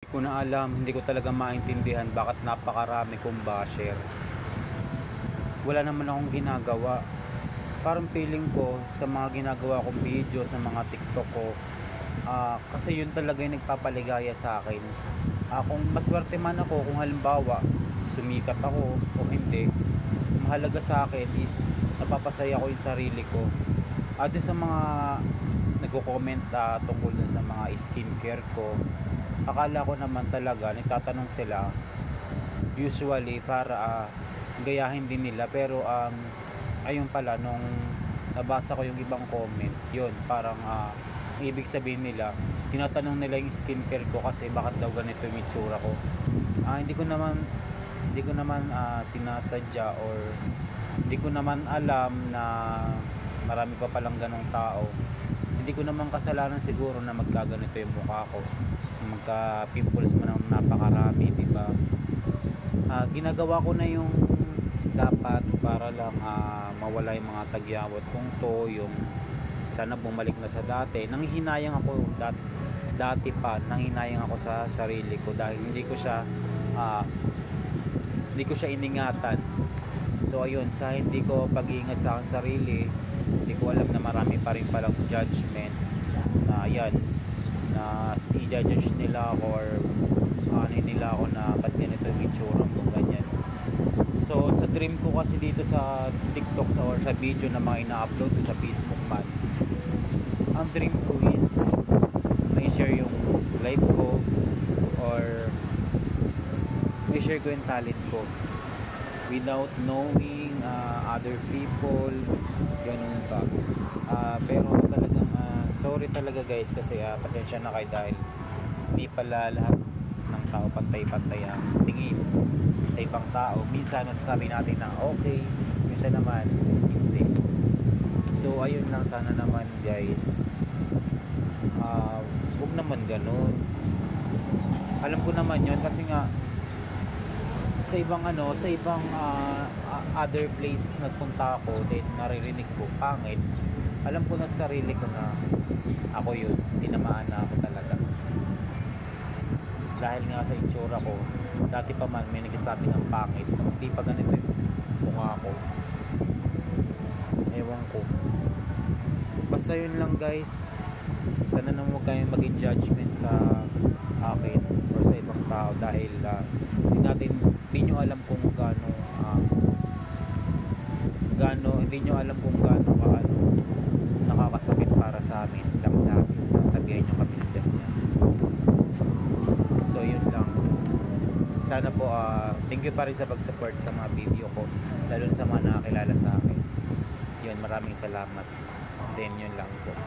ko na alam, hindi ko talaga maintindihan bakit napakarami kong basher. Wala naman akong ginagawa. Parang feeling ko sa mga ginagawa kong video sa mga TikTok ko, kasi yun talaga yung nagpapaligaya sa akin. Kung maswerte man ako, kung halimbawa sumikat ako o hindi, mahalaga sa akin is napapasaya ko yung sarili ko. Doon sa mga nagko-comment tungkol dun sa mga skincare ko, akala ko naman talaga nagtatanong sila usually para gayahin din nila, pero ayun pala, nung nabasa ko yung ibang comment, yun parang ang ibig sabihin nila, tinatanong nila yung skincare ko kasi bakit daw ganito yung itsura ko. Hindi ko naman sinasadya, or hindi ko naman alam na marami pa palang ganong tao. Hindi ko naman kasalanan siguro na magkaganito yung mukha ko, magka pimples man ang napakarami, diba? Ginagawa ko na yung dapat para lang mawala yung mga tagyawat kung to, yung sana bumalik na sa dati. Nanghihinayang ako dati pa, nanghihinayang ako sa sarili ko dahil hindi ko siya iningatan. So ayun, sa hindi ko pag-iingat sa aking sarili, hindi ko alam na marami pa rin palang judgment na na i-judge nila ako, or ano nila ako na ba't ganito yung itsura mo, ganyan. So sa dream ko kasi dito sa TikTok or sa video na mga ina-upload ko sa Facebook man, ang dream ko is may share yung life ko, or may share ko yung talent ko without knowing other people, ganun ba. Pero talagang sorry talaga guys, kasi pasensya na kayo dahil hindi pala lahat ng tao pantay-pantay ang tingin sa ibang tao. Minsan nasasabi natin na okay, minsan naman hindi. So ayun lang, sana naman guys, huwag naman ganun. Alam ko naman yun kasi nga sa ibang other place nagpunta ako, then naririnig ko pangit. Alam ko na sa sarili ko na ako yun, tinamaan na ako talaga dahil nga sa itsura ko. Dati pa man may nagsasabi ng pangit, hindi pa ganito yung mukha ko, ewan ko. Basta yun lang guys, sana naman huwag kayong maging judgment sa akin or sa ibang tao dahil hindi nyo alam kung hindi nyo alam kung gaano nakakasakit para sa amin. Damdamin, sabihin nyo kami ng ganyan. So yun lang, sana po thank you pa rin sa pag-support sa mga video ko, lalo na sa mga nakakilala sa akin. Yun, maraming salamat. Then yun lang po.